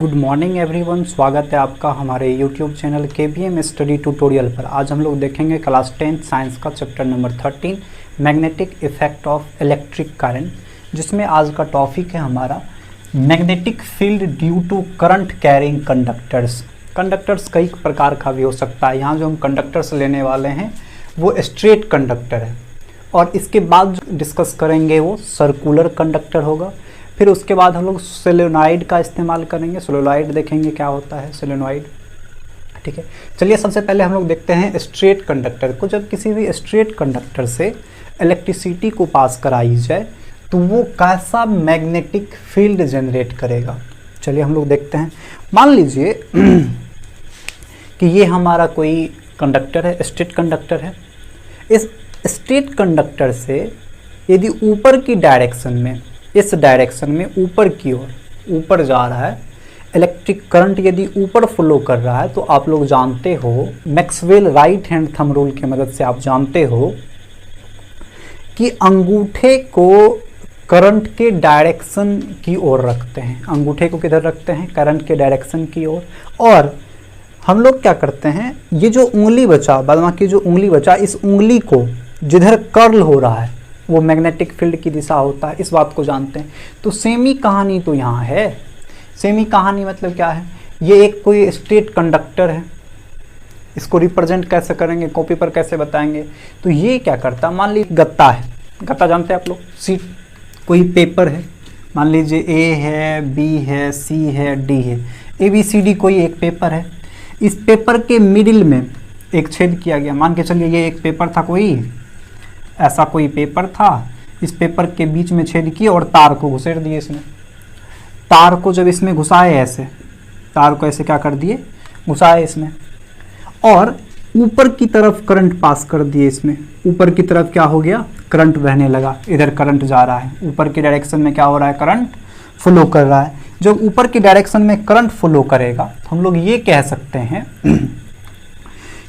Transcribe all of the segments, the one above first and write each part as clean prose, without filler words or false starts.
Good morning everyone, स्वागत है आपका हमारे YouTube channel KBM study tutorial पर। आज हम लोग देखेंगे क्लास 10 साइंस का chapter number 13 magnetic effect of electric current, जिसमें आज का टॉपिक है हमारा magnetic field due to current carrying conductors. Conductors कई प्रकार का भी हो सकता है। यहाँ जो हम कंडक्टर्स लेने वाले हैं वो स्ट्रेट कंडक्टर है, और इसके बाद जो डिस्कस करेंगे वो सर्कुलर कंडक्टर होगा। फिर उसके बाद हम लोग सोलेनॉइड का इस्तेमाल करेंगे। सोलेनॉइड देखेंगे क्या होता है सोलेनॉइड, ठीक है। चलिए सबसे पहले हम लोग देखते हैं स्ट्रेट कंडक्टर को। जब किसी भी स्ट्रेट कंडक्टर से इलेक्ट्रिसिटी को पास कराई जाए तो वो कैसा मैग्नेटिक फील्ड जनरेट करेगा, चलिए हम लोग देखते हैं। मान लीजिए कि ये हमारा कोई कंडक्टर है, स्ट्रेट कंडक्टर है। इस स्ट्रेट कंडक्टर से यदि ऊपर की डायरेक्शन में, इस डायरेक्शन में ऊपर की ओर ऊपर जा रहा है इलेक्ट्रिक करंट, यदि ऊपर फ्लो कर रहा है, तो आप लोग जानते हो Maxwell right hand thumb rule की मदद से आप जानते हो कि अंगूठे को करंट के डायरेक्शन की ओर रखते हैं। अंगूठे को किधर रखते हैं? करंट के डायरेक्शन की ओर। और हम लोग क्या करते हैं, ये जो उंगली बचा, बाद की जो उंगली बचा, इस उंगली को जिधर कर्ल हो रहा है वो मैग्नेटिक फील्ड की दिशा होता है, इस बात को जानते हैं। तो सेमी कहानी तो यहाँ है। सेमी कहानी मतलब क्या है? ये एक कोई स्ट्रेट कंडक्टर है, इसको रिप्रेजेंट कैसे करेंगे, कॉपी पर कैसे बताएंगे? तो ये क्या करता है, मान लीजिए गत्ता है, गत्ता जानते हैं आप लोग, सीट कोई पेपर है, मान लीजिए A है, B है, C है, D है, ABCD कोई एक पेपर है। इस पेपर के मिडिल में एक छेद किया गया। मान के चलिए ये एक पेपर था, कोई ऐसा कोई पेपर था, इस पेपर के बीच में छेद किए और तार को घुसेड़ दिए इसने। तार को जब इसमें घुसाए, ऐसे तार को ऐसे क्या कर दिए, घुसाए इसमें, और ऊपर की तरफ करंट पास कर दिए इसमें। ऊपर की तरफ क्या हो गया, करंट बहने लगा, इधर करंट जा रहा है, ऊपर की डायरेक्शन में क्या हो रहा है, करंट फ्लो कर रहा है। जब ऊपर की डायरेक्शन में करंट फ्लो करेगा तो हम लोग ये कह सकते हैं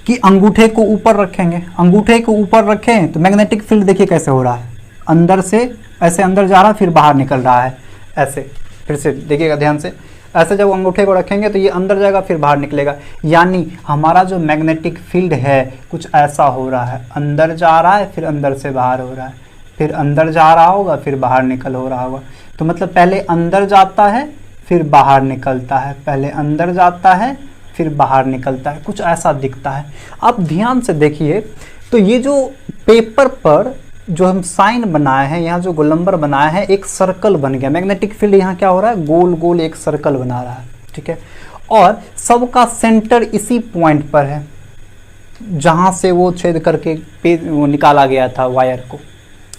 कि अंगूठे को ऊपर रखेंगे। अंगूठे को ऊपर रखें तो मैग्नेटिक फील्ड देखिए कैसे हो रहा है, अंदर से ऐसे अंदर जा रहा है, फिर बाहर निकल रहा है ऐसे। फिर से देखिएगा ध्यान से, ऐसे जब अंगूठे को रखेंगे तो ये अंदर जाएगा फिर बाहर निकलेगा। यानी हमारा जो मैग्नेटिक फील्ड है कुछ ऐसा हो रहा है, अंदर जा रहा है फिर अंदर से बाहर हो रहा है, फिर अंदर जा रहा होगा फिर बाहर निकल हो रहा होगा। तो मतलब पहले अंदर जाता है फिर बाहर निकलता है, पहले अंदर जाता है फिर बाहर निकलता है, कुछ ऐसा दिखता है। आप ध्यान से देखिए तो ये जो पेपर पर जो हम साइन बनाए हैं, यहाँ जो गोलंबर बनाया है, एक सर्कल बन गया। मैग्नेटिक फील्ड यहाँ क्या हो रहा है, गोल गोल एक सर्कल बना रहा है, ठीक है। और सबका सेंटर इसी पॉइंट पर है जहाँ से वो छेद करके वो निकाला गया था वायर को,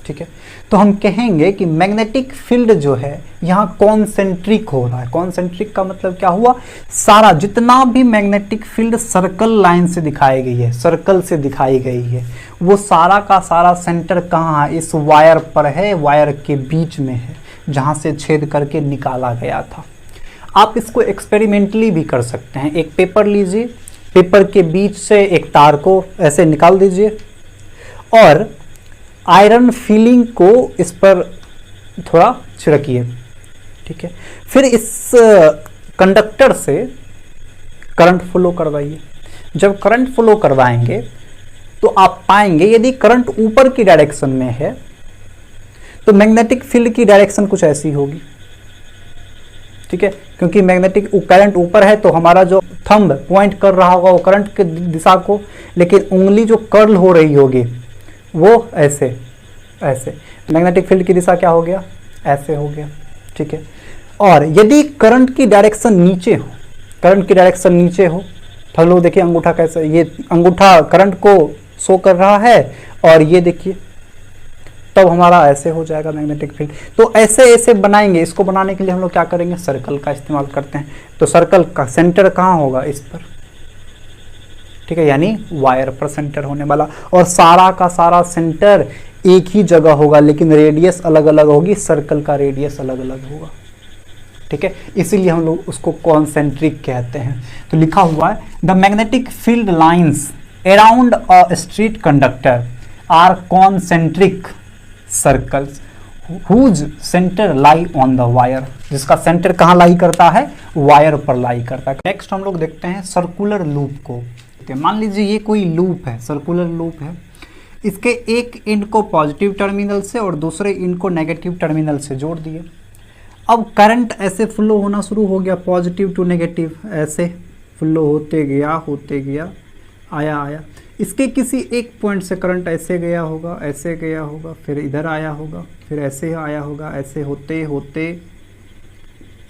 ठीक है। तो हम कहेंगे कि मैग्नेटिक फील्ड जो है यहाँ कॉन्सेंट्रिक हो रहा है। कॉन्सेंट्रिक का मतलब क्या हुआ, सारा जितना भी मैग्नेटिक फील्ड सर्कल लाइन से दिखाई गई है, सर्कल से दिखाई गई है, वो सारा का सारा सेंटर कहाँ है, इस वायर पर है, वायर के बीच में है जहाँ से छेद करके निकाला गया था। आप इसको एक्सपेरिमेंटली भी कर सकते हैं। एक पेपर लीजिए, पेपर के बीच से एक तार को ऐसे निकाल दीजिए और आयरन फीलिंग को इस पर थोड़ा छिड़किए, ठीक है। फिर इस कंडक्टर से करंट फ्लो करवाइए। जब करंट फ्लो करवाएंगे तो आप पाएंगे यदि करंट ऊपर की डायरेक्शन में है तो मैग्नेटिक फील्ड की डायरेक्शन कुछ ऐसी होगी, ठीक है। क्योंकि मैग्नेटिक करंट ऊपर है तो हमारा जो थंब पॉइंट कर रहा होगा वो करंट की दिशा को, लेकिन उंगली जो कर्ल हो रही होगी वो ऐसे ऐसे। मैग्नेटिक फील्ड की दिशा क्या हो गया, ऐसे हो गया, ठीक है। और यदि करंट की डायरेक्शन नीचे हो, करंट की डायरेक्शन नीचे हो तो लोग देखिए अंगूठा कैसे, ये अंगूठा करंट को शो कर रहा है और ये देखिए तब हमारा ऐसे हो जाएगा मैग्नेटिक फील्ड। तो ऐसे ऐसे बनाएंगे। इसको बनाने के लिए हम लोग क्या करेंगे, सर्कल का इस्तेमाल करते हैं। तो सर्कल का सेंटर कहाँ होगा, इस पर, ठीक है, यानी वायर पर सेंटर होने वाला। और सारा का सारा सेंटर एक ही जगह होगा लेकिन रेडियस अलग अलग होगी, सर्कल का रेडियस अलग अलग होगा, ठीक है। इसीलिए हम लोग उसको कॉन्सेंट्रिक कहते हैं। तो लिखा हुआ है the magnetic field lines around a straight conductor are concentric circles. Whose centre lie on the wire, जिसका सेंटर कहाँ लाई करता है, वायर पर लाई करता है। नेक्स्ट हम लोग देखते हैं सर्कुलर लूप को। मान लीजिए ये कोई लूप है, सर्कुलर लूप है, इसके एक एंड को पॉजिटिव टर्मिनल से और दूसरे एंड को नेगेटिव टर्मिनल से जोड़ दिए। अब करंट ऐसे फ्लो होना शुरू हो गया, पॉजिटिव टू नेगेटिव, ऐसे फ्लो होते गया आया। इसके किसी एक पॉइंट से करंट ऐसे गया होगा, ऐसे गया होगा, फिर इधर आया होगा, फिर ऐसे आया होगा, ऐसे होते होते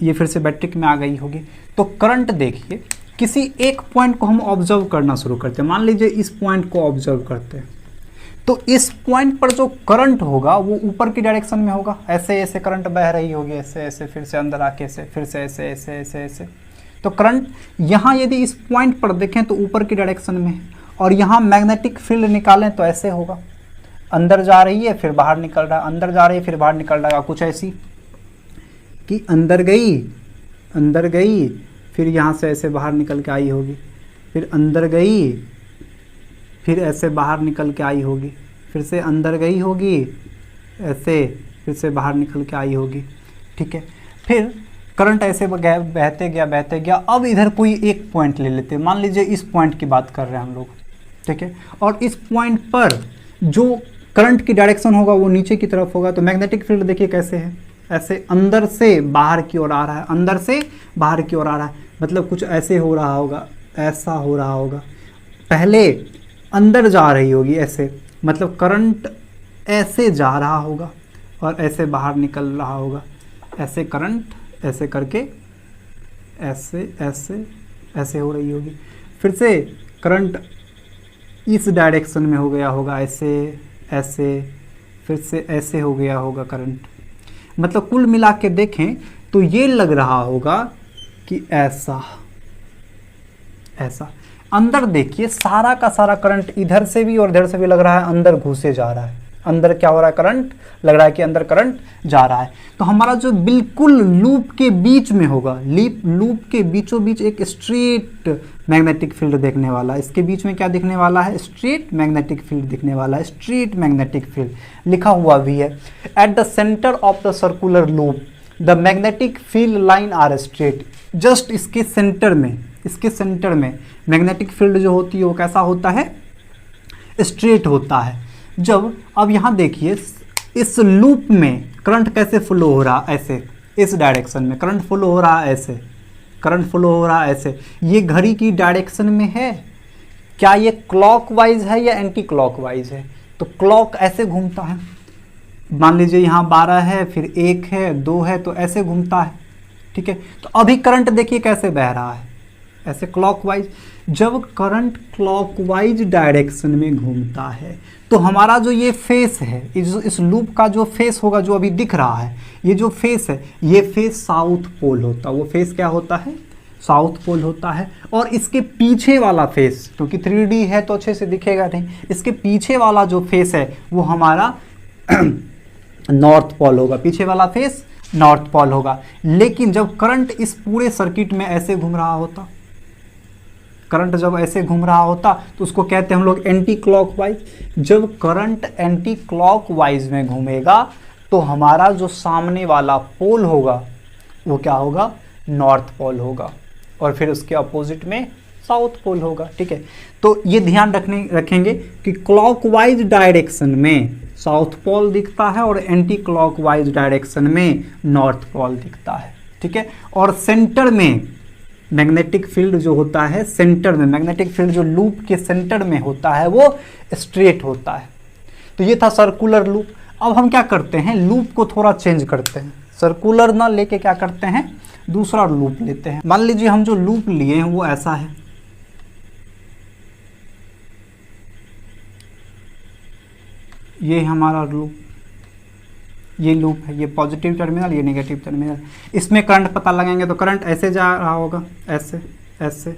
ये फिर से बैटरी में आ गई होगी। तो करंट देखिए, किसी एक पॉइंट को हम ऑब्जर्व करना शुरू करते हैं। मान लीजिए इस पॉइंट को ऑब्जर्व करते हैं, तो इस पॉइंट पर जो करंट होगा वो ऊपर की डायरेक्शन में होगा, ऐसे ऐसे करंट बह रही होगी, ऐसे ऐसे, फिर से अंदर आके ऐसे, फिर से ऐसे ऐसे ऐसे ऐसे। तो करंट यहाँ यदि इस पॉइंट पर देखें तो ऊपर की डायरेक्शन में है, और यहाँ मैग्नेटिक फील्ड निकालें तो ऐसे होगा, अंदर जा रही है फिर बाहर निकल रहा है, अंदर जा रही है फिर बाहर निकल रहा है, कुछ ऐसी कि अंदर गई फिर यहाँ से ऐसे बाहर निकल के आई होगी, फिर अंदर गई फिर ऐसे बाहर निकल के आई होगी, फिर से अंदर गई होगी ऐसे, फिर से बाहर निकल के आई होगी। ठीक है, फिर करंट ऐसे बहते गया। अब इधर कोई एक पॉइंट ले लेते हैं, मान लीजिए इस पॉइंट की बात कर रहे हैं हम लोग। ठीक है, और इस पॉइंट पर जो करंट की डायरेक्शन होगा वो नीचे की तरफ होगा। तो मैग्नेटिक फील्ड देखिए कैसे है, ऐसे अंदर से बाहर की ओर आ रहा है, अंदर से बाहर की ओर आ रहा है, मतलब कुछ ऐसे हो रहा होगा, ऐसा हो रहा होगा। पहले अंदर जा रही होगी ऐसे, मतलब करंट ऐसे जा रहा होगा और ऐसे बाहर निकल रहा होगा, ऐसे करंट ऐसे करके ऐसे ऐसे ऐसे हो रही होगी। फिर से करंट इस डायरेक्शन में हो गया होगा, ऐसे ऐसे, फिर से ऐसे हो गया होगा करंट। मतलब कुल मिला के देखें तो ये लग रहा होगा कि ऐसा अंदर देखिए सारा का सारा करंट इधर से भी और इधर से भी लग रहा है अंदर घुसे जा रहा है। अंदर क्या हो रहा है, करंट लग रहा है कि अंदर करंट जा रहा है। तो हमारा जो बिल्कुल लूप के बीच में होगा, लूप के बीचों बीच एक स्ट्रेट मैग्नेटिक फील्ड देखने वाला है। इसके बीच में क्या दिखने वाला है, स्ट्रेट मैग्नेटिक फील्ड दिखने वाला है। स्ट्रेट मैग्नेटिक फील्ड लिखा हुआ भी है। At the centre of the circular loop the magnetic field line are straight. Just इसके सेंटर में मैग्नेटिक फील्ड जो होती है वो कैसा होता है, स्ट्रेट होता है। जब अब यहाँ देखिए इस लूप में करंट कैसे फ्लो हो रहा, ऐसे इस डायरेक्शन में करंट फ्लो हो रहा है, ऐसे करंट फ्लो हो रहा है ऐसे। ये घड़ी की डायरेक्शन में है, क्या ये क्लॉकवाइज है या एंटी क्लॉकवाइज है? तो क्लॉक ऐसे घूमता है, मान लीजिए यहाँ 12 है, फिर 1 है, 2 है, तो ऐसे घूमता है। ठीक है, तो अभी करंट देखिए कैसे बह रहा है, ऐसे क्लॉकवाइज। जब करंट क्लॉकवाइज डायरेक्शन में घूमता है तो हमारा जो ये फेस है, इस लूप का जो फेस होगा, जो अभी दिख रहा है, ये जो फेस है, ये फेस साउथ पोल होता है। वो फेस क्या होता है, साउथ पोल होता है। और इसके पीछे वाला फेस, क्योंकि 3D है तो अच्छे से दिखेगा नहीं, इसके पीछे वाला जो फेस है वो हमारा नॉर्थ पोल होगा। पीछे वाला फेस नॉर्थ पोल होगा। लेकिन जब करंट इस पूरे सर्किट में ऐसे घूम रहा होता, करंट जब ऐसे घूम रहा होता तो उसको कहते हैं हम लोग एंटी क्लॉकवाइज। जब करंट एंटी क्लॉकवाइज में घूमेगा तो हमारा जो सामने वाला पोल होगा वो क्या होगा, नॉर्थ पोल होगा, और फिर उसके अपोजिट में साउथ पोल होगा। ठीक है, तो ये ध्यान रखेंगे कि क्लॉकवाइज डायरेक्शन में साउथ पोल दिखता है और एंटी क्लॉकवाइज डायरेक्शन में नॉर्थ पोल दिखता है। ठीक है, और सेंटर में मैग्नेटिक फील्ड जो होता है, सेंटर में मैग्नेटिक फील्ड जो लूप के सेंटर में होता है वो स्ट्रेट होता है। तो ये था सर्कुलर लूप। अब हम क्या करते हैं, लूप को थोड़ा चेंज करते हैं, सर्कुलर ना लेके क्या करते हैं, दूसरा लूप लेते हैं। मान लीजिए हम जो लूप लिए हैं वो ऐसा है, ये हमारा लूप, ये लूप है, ये पॉजिटिव टर्मिनल, ये नेगेटिव टर्मिनल। इसमें करंट पता लगाएंगे तो करंट ऐसे जा रहा होगा, ऐसे ऐसे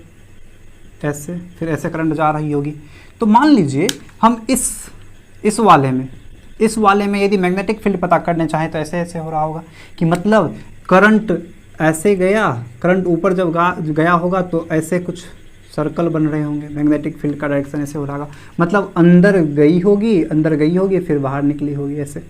ऐसे, फिर ऐसे करंट जा रही होगी। तो मान लीजिए हम इस वाले में यदि मैग्नेटिक फील्ड पता करने चाहें तो ऐसे ऐसे हो रहा होगा, कि मतलब करंट ऐसे गया, करंट ऊपर जब गया होगा तो ऐसे कुछ सर्कल बन रहे होंगे, मैग्नेटिक फील्ड का डायरेक्शन ऐसे हो रहा होगा, मतलब अंदर गई होगी फिर बाहर निकली होगी, ऐसे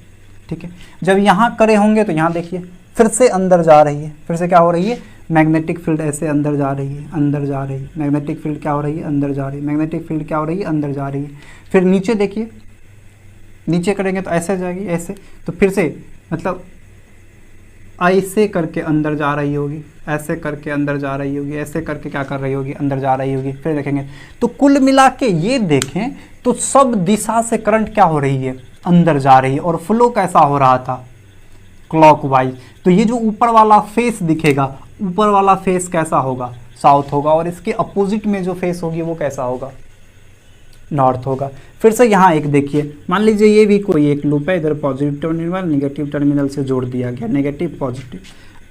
ठीक है। जब यहाँ करे होंगे तो यहाँ देखिए फिर से अंदर जा रही है, फिर से क्या हो रही है, मैग्नेटिक फील्ड ऐसे अंदर जा रही है, अंदर जा रही है, मैग्नेटिक फील्ड क्या हो रही है, अंदर जा रही है, मैग्नेटिक फील्ड क्या हो रही है, अंदर जा रही है। फिर नीचे देखिए, नीचे करेंगे तो ऐसे जाएगी, ऐसे, तो फिर से मतलब ऐसे करके अंदर जा रही होगी, ऐसे करके अंदर जा रही होगी, ऐसे करके क्या कर रही होगी, अंदर जा रही होगी। फिर देखेंगे तो कुल मिला के ये देखें तो सब दिशा से करंट क्या हो रही है, अंदर जा रही है। और फ्लो कैसा हो रहा था, क्लॉकवाइज। तो ये जो ऊपर वाला फेस दिखेगा, ऊपर वाला फेस कैसा होगा, साउथ होगा, और इसके अपोजिट में जो फेस होगी वो कैसा होगा, नॉर्थ होगा। फिर से यहाँ एक देखिए, मान लीजिए ये भी कोई एक लूप है, इधर पॉजिटिव टर्मिनल नेगेटिव टर्मिनल से जोड़ दिया गया, नेगेटिव पॉजिटिव।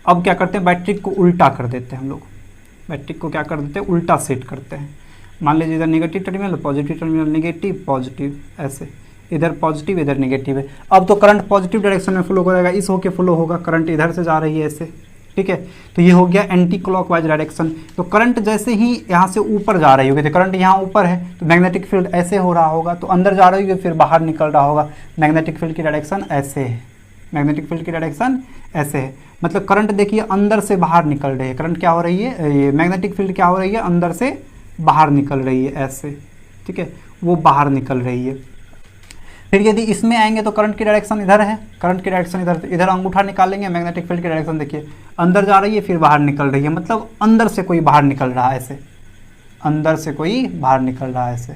अब क्या करते हैं, बैटरी को उल्टा कर देते हैं हम लोग, बैटरी को क्या कर देते हैं, उल्टा सेट करते हैं। मान लीजिए इधर negative terminal, positive terminal, negative positive, ऐसे इधर पॉजिटिव इधर नेगेटिव है। अब तो करंट पॉजिटिव डायरेक्शन में फ्लो करेगा, इस होके फ्लो होगा, करंट इधर से जा रही है ऐसे, ठीक है। तो ये हो गया एंटी क्लॉकवाइज डायरेक्शन। तो करंट जैसे ही यहाँ से ऊपर जा रही होगी, तो करंट यहाँ ऊपर है तो मैग्नेटिक फील्ड ऐसे हो रहा होगा, तो अंदर जा रही होगी फिर बाहर निकल रहा होगा। मैग्नेटिक फील्ड की डायरेक्शन ऐसे है, मैग्नेटिक फील्ड की डायरेक्शन ऐसे है, मतलब करंट देखिए अंदर से बाहर निकल रही है। करंट क्या हो रही है, ये मैग्नेटिक फील्ड क्या हो रही है, अंदर से बाहर निकल रही है ऐसे, ठीक है, वो बाहर निकल रही है। फिर यदि इसमें आएंगे तो करंट की डायरेक्शन इधर है, करंट की डायरेक्शन इधर, इधर अंगूठा निकालेंगे, मैग्नेटिक फील्ड की डायरेक्शन देखिए अंदर जा रही है फिर बाहर निकल रही है, मतलब अंदर से कोई बाहर निकल रहा है ऐसे, अंदर से कोई बाहर निकल रहा है ऐसे,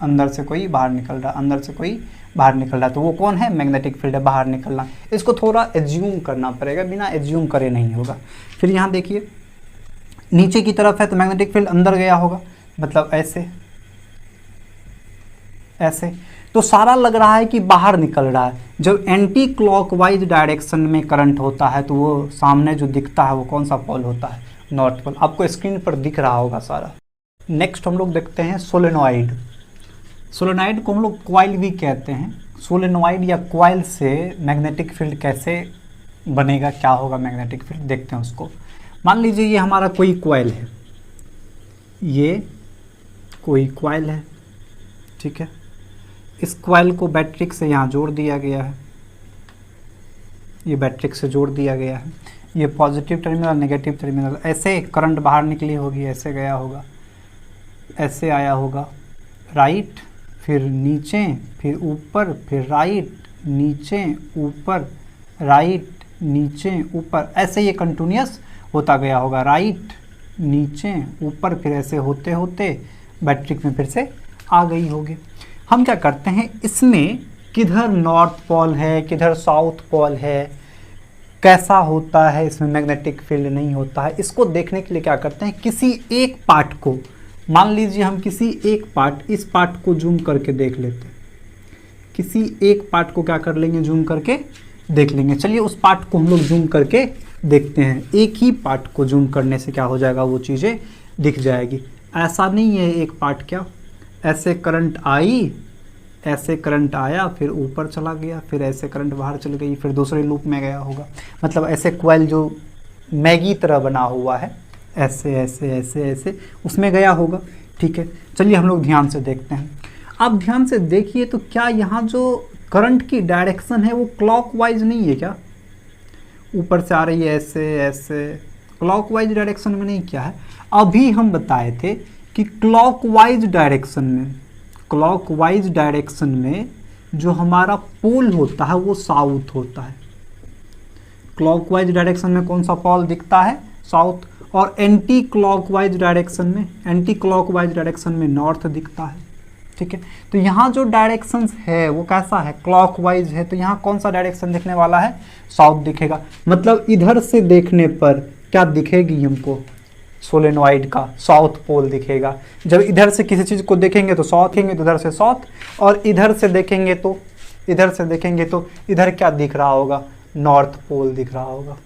अंदर से कोई बाहर निकल रहा है, अंदर से कोई बाहर निकल रहा है। तो वो कौन है, मैग्नेटिक फील्ड है, बाहर निकलना। इसको थोड़ा एज्यूम करना पड़ेगा, बिना एज्यूम करे नहीं होगा। फिर यहाँ देखिए नीचे की तरफ है तो मैग्नेटिक फील्ड अंदर गया होगा, मतलब ऐसे ऐसे, तो सारा लग रहा है कि बाहर निकल रहा है। जब एंटी क्लॉकवाइज डायरेक्शन में करंट होता है तो वो सामने जो दिखता है वो कौन सा पोल होता है, नॉर्थ पोल। आपको स्क्रीन पर दिख रहा होगा सारा। नेक्स्ट हम लोग देखते हैं सोलेनॉइड। सोलेनॉइड को हम लोग कॉइल भी कहते हैं। सोलेनॉइड या कॉइल से मैग्नेटिक फील्ड कैसे बनेगा, क्या होगा मैग्नेटिक फील्ड, देखते हैं उसको। मान लीजिए ये हमारा कोई कॉइल है, ये कोई कॉइल है, ठीक है। इस कॉइल को बैटरी से यहाँ जोड़ दिया गया है, ये बैटरी से जोड़ दिया गया है, ये पॉजिटिव टर्मिनल नेगेटिव टर्मिनल, ऐसे करंट बाहर निकली होगी, ऐसे गया होगा, ऐसे आया होगा, राइट, फिर नीचे, फिर ऊपर, फिर राइट, नीचे, ऊपर, राइट, नीचे, ऊपर, ऐसे ये कंटिन्यूअस होता गया होगा, राइट, नीचे, ऊपर, फिर ऐसे होते होते बैटरी में फिर से आ गई होगी। हम क्या करते हैं, इसमें किधर नॉर्थ पोल है, किधर साउथ पोल है, कैसा होता है इसमें मैग्नेटिक फील्ड नहीं होता है, इसको देखने के लिए क्या करते हैं, किसी एक पार्ट को, मान लीजिए हम किसी एक पार्ट, इस पार्ट को जूम करके देख लेते हैं, किसी एक पार्ट को क्या कर लेंगे, जूम करके देख लेंगे। चलिए उस पार्ट को हम लोग जूम करके देखते हैं। एक ही पार्ट को जूम करने से क्या हो जाएगा, वो चीज़ें दिख जाएगी। ऐसा नहीं है एक पार्ट, क्या ऐसे करंट आई, ऐसे करंट आया, फिर ऊपर चला गया, फिर ऐसे करंट बाहर चल गई, फिर दूसरे लूप में गया होगा, मतलब ऐसे कॉइल जो मैगी तरह बना हुआ है, ऐसे ऐसे ऐसे ऐसे उसमें गया होगा, ठीक है। चलिए हम लोग ध्यान से देखते हैं। आप ध्यान से देखिए तो क्या यहाँ जो करंट की डायरेक्शन है वो क्लॉकवाइज नहीं है क्या, ऊपर से आ रही है ऐसे ऐसे, क्लॉकवाइज डायरेक्शन में नहीं, क्या है, अभी हम बताए थे कि क्लॉकवाइज डायरेक्शन में जो हमारा पोल होता है वो साउथ होता है। क्लॉकवाइज डायरेक्शन में कौन सा पोल दिखता है, साउथ, और एंटी क्लॉकवाइज डायरेक्शन में नॉर्थ दिखता है, ठीक है। तो यहाँ जो डायरेक्शन है वो कैसा है, क्लॉकवाइज है, तो यहाँ कौन सा डायरेक्शन दिखने वाला है, साउथ दिखेगा। मतलब इधर से देखने पर क्या दिखेगी हमको, सोलेनॉइड का साउथ पोल दिखेगा। जब इधर से किसी चीज़ को देखेंगे तो साउथ देखेंगे, तो इधर से साउथ, और इधर से देखेंगे तो इधर क्या दिख रहा होगा, नॉर्थ पोल दिख रहा होगा,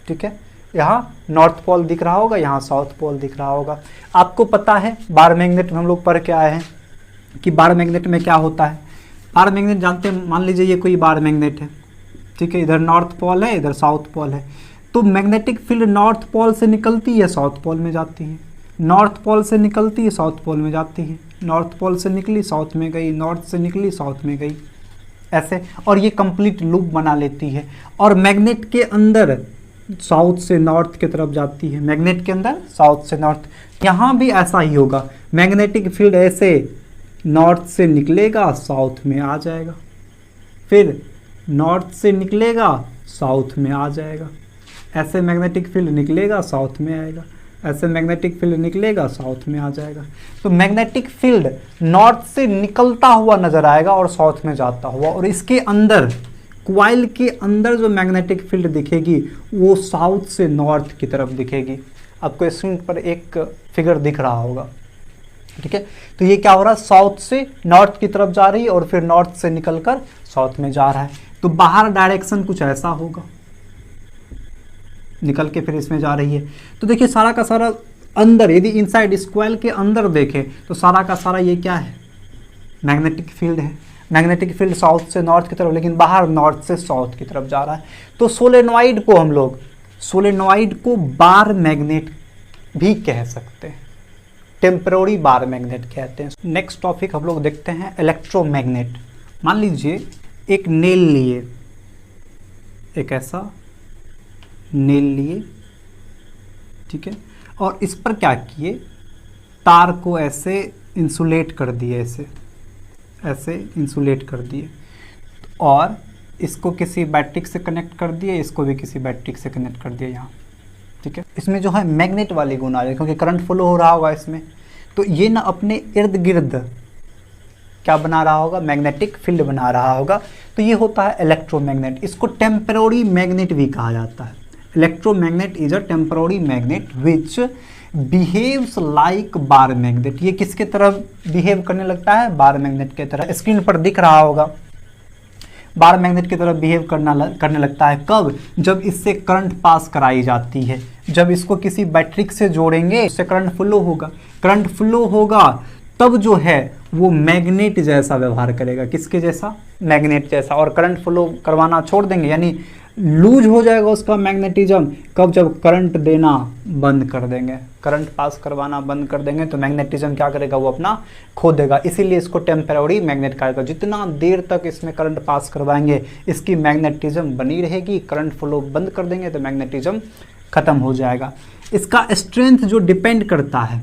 ठीक है। यहाँ नॉर्थ पोल दिख रहा होगा, यहाँ साउथ पोल दिख रहा होगा। आपको पता है बार मैग्नेट में हम लोग पढ़ के आए हैं कि बार मैग्नेट में क्या होता है। बार मैग्नेट जानते हैं, मान लीजिए ये कोई बार मैग्नेट है, ठीक है, इधर नॉर्थ पोल है, इधर साउथ पोल है, तो मैग्नेटिक फील्ड नॉर्थ पोल से निकलती है, साउथ पोल में जाती है, नॉर्थ पोल से निकलती है, साउथ पोल में जाती है, नॉर्थ पोल से निकली साउथ में गई, नॉर्थ से निकली साउथ में गई, ऐसे, और ये कंप्लीट लूप बना लेती है और मैग्नेट के अंदर साउथ से नॉर्थ की तरफ जाती है, मैग्नेट के अंदर साउथ से नॉर्थ। यहाँ भी ऐसा ही होगा, मैग्नेटिक फील्ड ऐसे नॉर्थ से निकलेगा साउथ में आ जाएगा, फिर नॉर्थ से निकलेगा साउथ में आ जाएगा, ऐसे मैग्नेटिक फील्ड निकलेगा साउथ में आएगा, ऐसे मैग्नेटिक फील्ड निकलेगा साउथ में आ जाएगा। तो मैग्नेटिक फील्ड नॉर्थ से निकलता हुआ नजर आएगा और साउथ में जाता हुआ, और इसके अंदर क्वाइल के अंदर जो मैग्नेटिक फील्ड दिखेगी वो साउथ से नॉर्थ की तरफ दिखेगी। आपको स्क्रीन पर एक फिगर दिख रहा होगा, ठीक है। तो ये क्या हो रहा है, साउथ से नॉर्थ की तरफ जा रही है और फिर नॉर्थ से निकलकर साउथ में जा रहा है। तो बाहर डायरेक्शन कुछ ऐसा होगा, निकल के फिर इसमें जा रही है। तो देखिए सारा का सारा अंदर, यदि इनसाइड स्क्वायर के अंदर देखें तो सारा का सारा ये क्या है, मैग्नेटिक फील्ड है। मैग्नेटिक फील्ड साउथ से नॉर्थ की तरफ, लेकिन बाहर नॉर्थ से साउथ की तरफ जा रहा है। तो सोलेनॉइड को हम लोग, सोलेनॉइड को बार मैग्नेट भी कह सकते हैं, टेम्पररी बार मैग्नेट कहते हैं। नेक्स्ट टॉपिक हम लोग देखते हैं इलेक्ट्रोमैग्नेट। मान लीजिए एक नेल लिए, एक ऐसा नेल लिए, ठीक है, और इस पर क्या किए, तार को ऐसे इंसुलेट कर दिए, ऐसे ऐसे इंसुलेट कर दिए, और इसको किसी बैटरी से कनेक्ट कर दिए, इसको भी किसी बैटरी से कनेक्ट कर दिया यहाँ, ठीक है। इसमें जो है मैग्नेट वाली गुण आ रही है क्योंकि करंट फ्लो हो रहा होगा इसमें, तो ये ना अपने इर्द गिर्द क्या बना रहा होगा, मैग्नेटिक फील्ड बना रहा होगा। तो ये होता है इलेक्ट्रोमैग्नेट। इसको टेम्पररी मैग्नेट भी कहा जाता है। Electromagnet is a temporary magnet which behaves like bar magnet. ये किसके तरह बिहेव करने लगता है, बार मैग्नेट के तरह। स्क्रीन पर दिख रहा होगा, बार मैग्नेट की तरह बिहेव करने लगता है। कब, जब इससे करंट पास कराई जाती है। जब इसको किसी बैटरी से जोड़ेंगे इससे करंट फ्लो होगा, करंट फ्लो होगा तब जो है वो मैग्नेट जैसा व्यवहार करेगा। किसके जैसा, मैग्नेट जैसा। और करंट फ्लो करवाना छोड़ देंगे, यानी लूज हो जाएगा उसका मैग्नेटिज्म। कब, जब करंट देना बंद कर देंगे, करंट पास करवाना बंद कर देंगे तो मैग्नेटिज्म क्या करेगा, वो अपना खो देगा। इसीलिए इसको टेम्पररी मैग्नेट कहा जाता है। जितना देर तक इसमें करंट पास करवाएंगे इसकी मैग्नेटिज्म बनी रहेगी, करंट फ्लो बंद कर देंगे तो मैग्नेटिज्म खत्म हो जाएगा। इसका स्ट्रेंथ जो डिपेंड करता है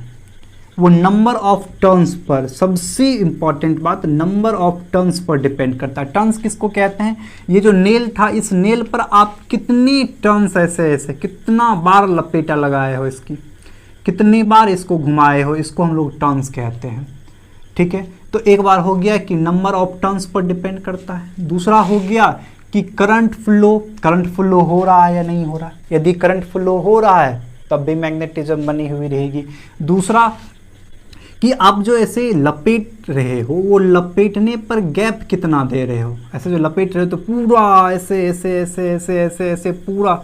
वो नंबर ऑफ टर्न्स पर, सबसे इंपॉर्टेंट बात, number of turns per depend करता है। टर्न्स किसको कहते हैं, ये जो नेल था, इस नेल पर आप कितनी टर्न्स ऐसे ऐसे कितना बार लपेटा लगाए हो, इसकी कितनी बार इसको घुमाए हो, इसको हम लोग टर्न्स कहते हैं, ठीक है। तो एक बार हो गया कि number of turns per depend करता है। दूसरा हो गया कि करंट फ्लो हो रहा है या नहीं हो रहा है। यदि करंट फ्लो हो रहा है तब भी मैग्नेटिज्म बनी हुई रहेगी। दूसरा कि आप जो ऐसे लपेट रहे हो वो लपेटने पर गैप कितना दे रहे हो। ऐसे जो लपेट रहे हो तो पूरा ऐसे ऐसे ऐसे ऐसे ऐसे ऐसे पूरा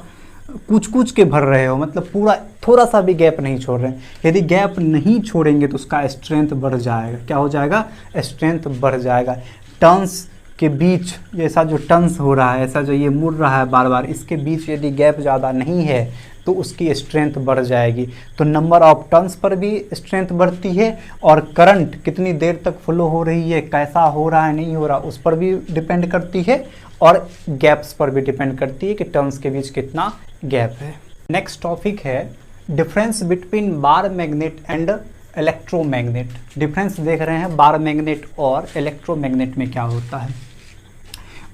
कुछ के भर रहे हो, मतलब पूरा थोड़ा सा भी गैप नहीं छोड़ रहे हैं। यदि गैप नहीं छोड़ेंगे तो उसका स्ट्रेंथ बढ़ जाएगा। क्या हो जाएगा, स्ट्रेंथ बढ़ जाएगा। टर्न्स के बीच ऐसा जो टर्न्स हो रहा है, ऐसा जो ये मुड़ रहा है बार बार, इसके बीच यदि गैप ज़्यादा नहीं है तो उसकी स्ट्रेंथ बढ़ जाएगी। तो नंबर ऑफ टर्न्स पर भी स्ट्रेंथ बढ़ती है और करंट कितनी देर तक फ्लो हो रही है, कैसा हो रहा है नहीं हो रहा, उस पर भी डिपेंड करती है और गैप्स पर भी डिपेंड करती है कि टर्न्स के बीच कितना गैप है। नेक्स्ट टॉपिक है difference between bar magnet and electromagnet. Difference देख रहे हैं बार मैग्नेट और इलेक्ट्रोमैग्नेट में क्या होता है।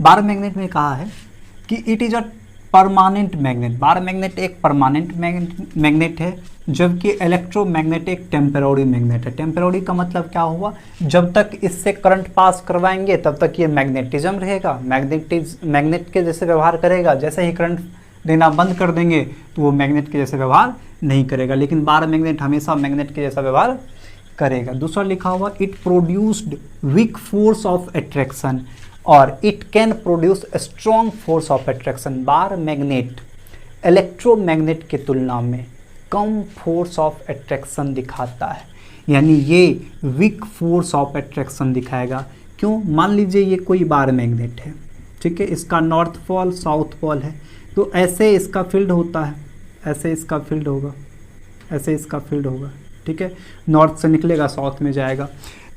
बार मैग्नेट में कहा है कि it is a permanent magnet. Bar magnet एक परमानेंट मैग्नेट है, जबकि इलेक्ट्रोमैग्नेट एक टेम्पररी मैग्नेट है। टेम्पररी का मतलब क्या हुआ, जब तक इससे करंट पास करवाएंगे तब तक ये मैग्नेटिज्म रहेगा, मैग्नेट के जैसे व्यवहार करेगा। जैसे ही करंट देना बंद कर देंगे तो वो मैग्नेट के जैसे व्यवहार नहीं करेगा, लेकिन बार मैग्नेट हमेशा मैग्नेट के जैसा व्यवहार करेगा। दूसरा लिखा हुआ it produced weak force of attraction और it can produce strong force of attraction. Bar magnet electromagnet की तुलना में कम फोर्स ऑफ अट्रैक्शन दिखाता है, यानी ये वीक फोर्स ऑफ अट्रैक्शन दिखाएगा। क्यों, मान लीजिए ये कोई बार मैग्नेट है, ठीक है, इसका नॉर्थ पोल साउथ पोल है, तो ऐसे इसका फील्ड होता है, ऐसे इसका फील्ड होगा, ऐसे इसका फील्ड होगा, ठीक है, नॉर्थ से निकलेगा साउथ में जाएगा।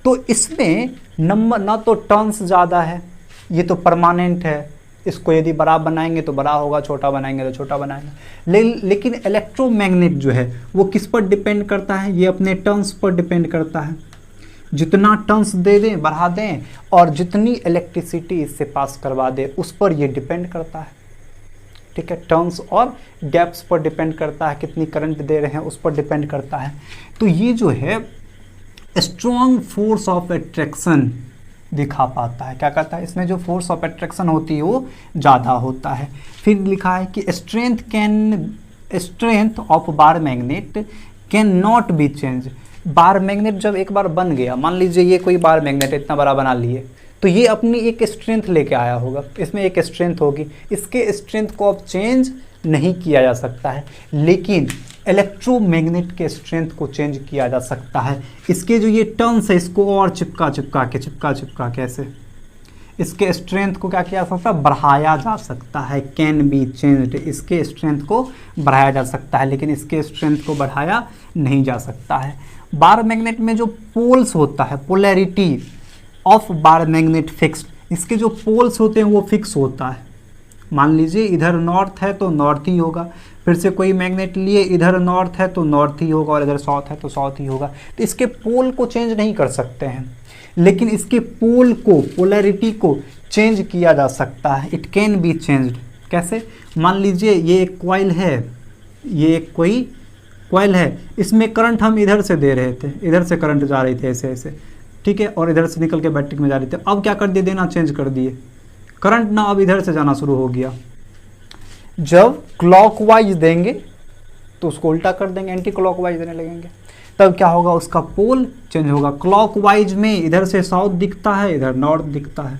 तो इसमें नंबर ना तो टर्न्स ज़्यादा है ये तो परमानेंट है, इसको यदि बड़ा बनाएंगे तो बड़ा होगा, छोटा बनाएंगे तो छोटा बनाएंगे। लेकिन इलेक्ट्रोमैग्नेट जो है वो किस पर डिपेंड करता है, ये अपने टर्न्स पर डिपेंड करता है। जितना टर्न्स दे दें, बढ़ा दें, और जितनी इलेक्ट्रिसिटी इससे पास करवा दे उस पर ये डिपेंड करता है। ठीक है, टर्न्स और गैप्स पर डिपेंड करता है, कितनी करंट दे रहे हैं उस पर डिपेंड करता है। तो ये जो है स्ट्रॉन्ग फोर्स ऑफ अट्रैक्शन दिखा पाता है। क्या कहता है, इसमें जो फोर्स ऑफ अट्रैक्शन होती है वो ज़्यादा होता है। फिर लिखा है कि strength of bar magnet can not be change. Bar magnet जब एक बार बन गया, मान लीजिए ये कोई बार मैग्नेट इतना बड़ा बना लिए, तो ये अपनी एक स्ट्रेंथ लेके आया होगा, इसमें एक स्ट्रेंथ होगी, इसके स्ट्रेंथ को अब चेंज नहीं किया जा सकता है। लेकिन इलेक्ट्रोमैग्नेट के स्ट्रेंथ को चेंज किया जा सकता है। इसके जो ये टर्न्स है इसको और चिपका के ऐसे इसके स्ट्रेंथ को क्या किया जा सकता है, बढ़ाया जा सकता है। कैन बी चेंज्ड, इसके स्ट्रेंथ को बढ़ाया जा सकता है, लेकिन इसके स्ट्रेंथ को बढ़ाया नहीं जा सकता है। बार मैग्नेट में जो पोल्स होता है, polarity of bar magnet fixed, इसके जो पोल्स होते हैं वो फिक्स होता है। मान लीजिए इधर नॉर्थ है तो नॉर्थ ही होगा, फिर से कोई मैग्नेट लिए इधर नॉर्थ है तो नॉर्थ ही होगा, और इधर साउथ है तो साउथ ही होगा। तो इसके पोल को चेंज नहीं कर सकते हैं, लेकिन इसके पोल को, पोलैरिटी को चेंज किया जा सकता है। It can be changed. कैसे, मान लीजिए ये एक कॉइल है, ये एक कोई कॉइल है, इसमें करंट हम इधर से दे रहे थे, इधर से करंट जा रही थी ऐसे ऐसे, ठीक है, और इधर से निकल के बैटरी में जा रही थी। अब क्या कर दिए, देना चेंज कर दिए, करंट ना अब इधर से जाना शुरू हो गया। जब क्लॉकवाइज देंगे तो उसको उल्टा कर देंगे, एंटी क्लॉकवाइज देने लगेंगे, तब क्या होगा, उसका पोल चेंज होगा। क्लॉकवाइज में इधर से साउथ दिखता है, इधर नॉर्थ दिखता है।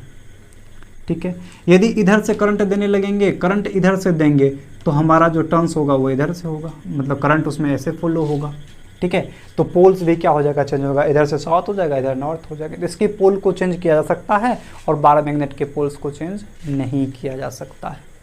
ठीक है, यदि इधर से करंट देने लगेंगे, करंट इधर से देंगे, तो हमारा जो टर्न्स होगा वो इधर से होगा, मतलब करंट उसमें ऐसे फॉलो होगा। ठीक है, तो पोल्स भी क्या हो जाएगा, चेंज होगा, इधर से साउथ हो जाएगा, इधर नॉर्थ हो जाएगा। तो इसके पोल को चेंज किया जा सकता है और बार मैग्नेट के पोल्स को चेंज नहीं किया जा सकता है।